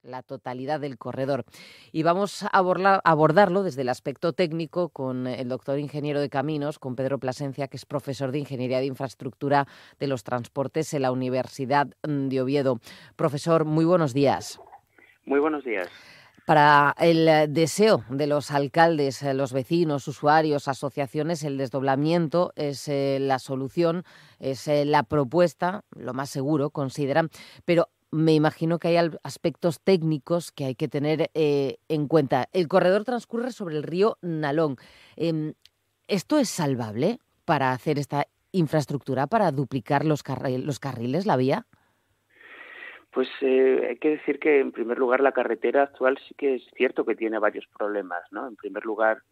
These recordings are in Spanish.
la totalidad del corredor. Y vamos a abordarlo desde el aspecto técnico con el doctor ingeniero de caminos, con Pedro Plasencia, que es profesor de Ingeniería de Infraestructura de los Transportes en la Universidad de Oviedo. Profesor, muy buenos días. Muy buenos días. Para el deseo de los alcaldes, los vecinos, usuarios, asociaciones, el desdoblamiento es la solución, es la propuesta, lo más seguro, consideran, pero me imagino que hay aspectos técnicos que hay que tener en cuenta. El corredor transcurre sobre el río Nalón. ¿Esto es salvable para hacer esta infraestructura, para duplicar los carriles, la vía? Pues hay que decir que, en primer lugar, la carretera actual sí que es cierto que tiene varios problemas, ¿no? En primer lugar,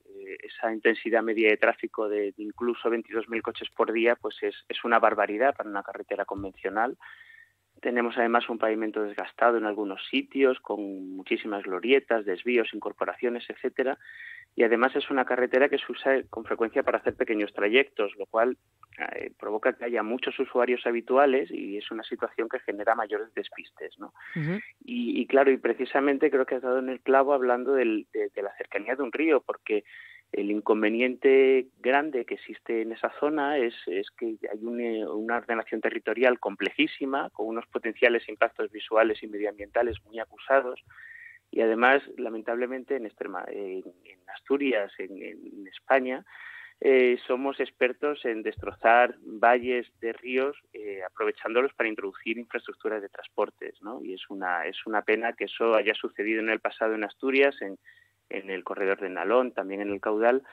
esa intensidad media de tráfico de incluso 22.000 coches por día, pues es una barbaridad para una carretera convencional. Tenemos además un pavimento desgastado en algunos sitios, con muchísimas glorietas, desvíos, incorporaciones, etcétera. Y además es una carretera que se usa con frecuencia para hacer pequeños trayectos, lo cual provoca que haya muchos usuarios habituales y es una situación que genera mayores despistes, ¿no? Uh-huh. Y claro, y precisamente creo que has dado en el clavo hablando de la cercanía de un río, porque el inconveniente grande que existe en esa zona es que hay una ordenación territorial complejísima, con unos potenciales impactos visuales y medioambientales muy acusados, y además, lamentablemente, en Asturias, en España, somos expertos en destrozar valles de ríos, aprovechándolos para introducir infraestructuras de transportes, ¿no? Y es una pena que eso haya sucedido en el pasado en Asturias, en el corredor de Nalón, también en el caudal,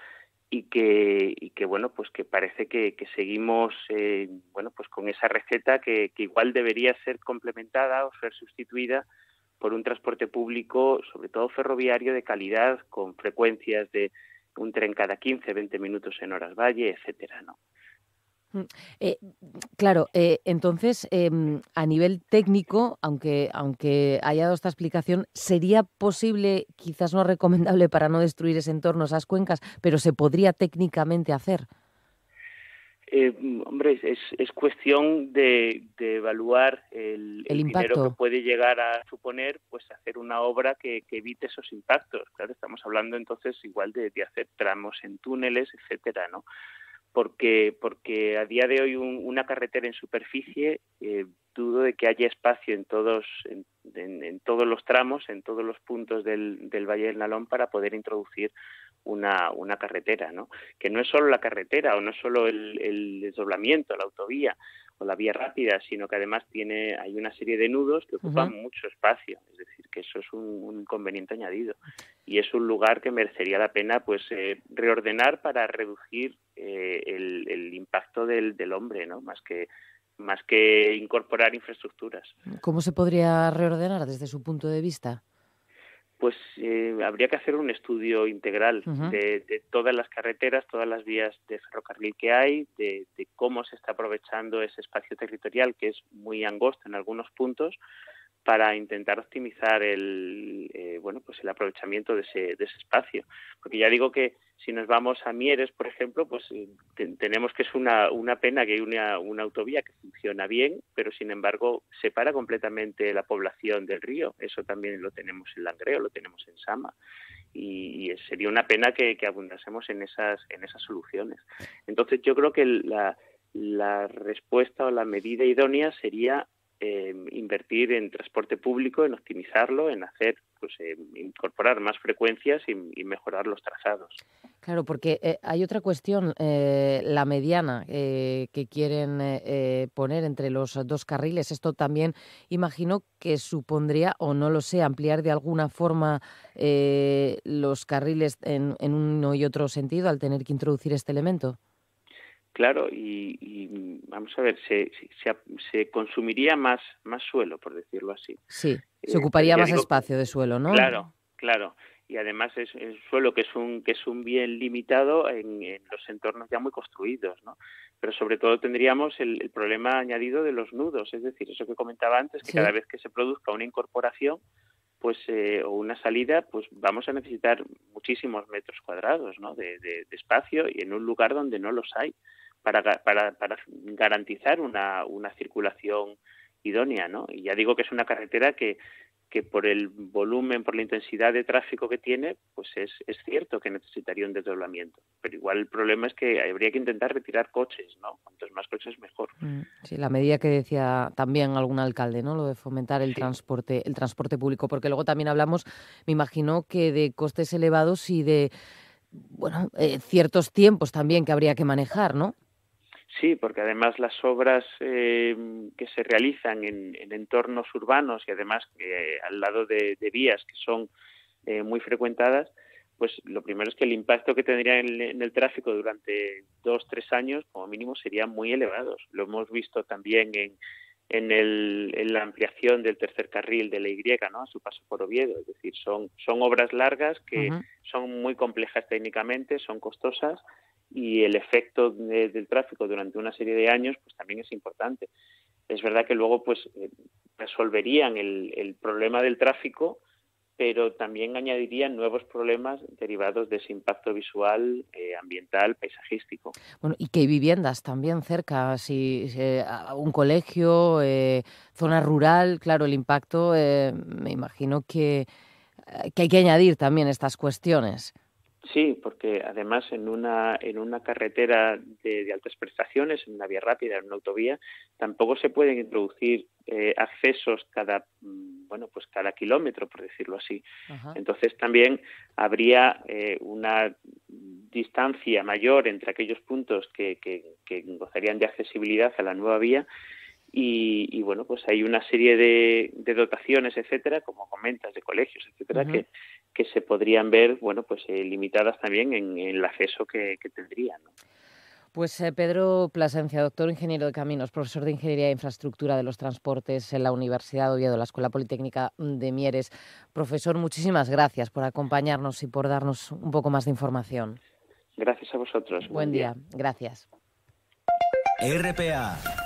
y que bueno, pues que parece que seguimos bueno, pues con esa receta que igual debería ser complementada o ser sustituida por un transporte público, sobre todo ferroviario, de calidad, con frecuencias de un tren cada 15, 20 minutos en horas valle, etcétera, ¿no? Mm, eh, claro, entonces, a nivel técnico, aunque haya dado esta explicación, ¿sería posible, quizás no recomendable para no destruir ese entorno, esas cuencas, pero se podría técnicamente hacer? Hombre, es cuestión de evaluar El el dinero que impacto. puede llegar a suponer pues hacer una obra que evite esos impactos. Claro, estamos hablando entonces igual de hacer tramos en túneles, etcétera, ¿no? Porque a día de hoy una carretera en superficie, dudo de que haya espacio en todos los tramos, en todos los puntos del Valle del Nalón para poder introducir una carretera, ¿no? Que no es solo la carretera o no es solo el desdoblamiento, la autovía o la vía rápida, sino que además hay una serie de nudos que ocupan Ujú. mucho espacio, es decir, que eso es un inconveniente añadido. Y es un lugar que merecería la pena pues reordenar para reducir el impacto del hombre, ¿no? Más que incorporar infraestructuras. ¿Cómo se podría reordenar desde su punto de vista? Pues habría que hacer un estudio integral Ujú. de todas las carreteras, todas las vías de ferrocarril que hay, de cómo se está aprovechando ese espacio territorial, que es muy angosto en algunos puntos, para intentar optimizar bueno, pues el aprovechamiento de ese espacio. Porque ya digo que si nos vamos a Mieres, por ejemplo, pues tenemos que es una pena que hay una autovía que funciona bien, pero sin embargo separa completamente la población del río. Eso también lo tenemos en Langreo, lo tenemos en Sama. Y sería una pena que abundásemos en esas soluciones. Entonces yo creo que la respuesta o la medida idónea sería invertir en transporte público, en optimizarlo, en hacer, pues incorporar más frecuencias y mejorar los trazados. Claro, porque hay otra cuestión, la mediana que quieren poner entre los dos carriles. Esto también imagino que supondría, o no lo sé, ampliar de alguna forma los carriles en uno y otro sentido al tener que introducir este elemento. Claro, y vamos a ver, se consumiría más suelo, por decirlo así. Sí, se Pero ocuparía ya más digo, espacio de suelo, ¿no? claro. Y además es suelo que es un bien limitado en los entornos ya muy construidos, ¿no? Pero sobre todo tendríamos el problema añadido de los nudos, es decir, eso que comentaba antes, que cada Sí. vez que se produzca una incorporación, pues o una salida, pues vamos a necesitar muchísimos metros cuadrados, ¿no? de espacio y en un lugar donde no los hay para garantizar una circulación idónea, ¿no? Y ya digo que es una carretera que que por el volumen, por la intensidad de tráfico que tiene, pues es cierto que necesitaría un desdoblamiento. Pero igual el problema es que habría que intentar retirar coches, ¿no? Cuantos más coches mejor. Sí, la medida que decía también algún alcalde, ¿no? Lo de fomentar el transporte público, porque luego también hablamos, me imagino, que de costes elevados y de, bueno, ciertos tiempos también que habría que manejar, ¿no? Sí, porque además las obras que se realizan en entornos urbanos y además al lado de vías que son muy frecuentadas, pues lo primero es que el impacto que tendría en el tráfico durante 2-3 años, como mínimo, serían muy elevados. Lo hemos visto también en la ampliación del tercer carril de la Y, ¿no? A su paso por Oviedo. Es decir, son obras largas que son muy complejas técnicamente, son costosas, y el efecto del tráfico durante una serie de años pues también es importante. Es verdad que luego pues resolverían el problema del tráfico, pero también añadirían nuevos problemas derivados de ese impacto visual, ambiental, paisajístico. Bueno, y que hay viviendas también cerca, si un colegio, zona rural, claro, el impacto, me imagino que hay que añadir también estas cuestiones. Sí, porque además en una carretera de altas prestaciones, en una vía rápida, en una autovía, tampoco se pueden introducir accesos cada kilómetro, por decirlo así. Ajá. Entonces también habría una distancia mayor entre aquellos puntos que gozarían de accesibilidad a la nueva vía. Y bueno, pues hay una serie de dotaciones, etcétera, como comentas, de colegios, etcétera, que se podrían ver, bueno, pues limitadas también en el acceso que tendrían, ¿no? Pues Pedro Plasencia, doctor ingeniero de caminos, profesor de Ingeniería e Infraestructura de los Transportes en la Universidad de Oviedo, la Escuela Politécnica de Mieres. Profesor, muchísimas gracias por acompañarnos y por darnos un poco más de información. Gracias a vosotros. Buen día. Gracias. RPA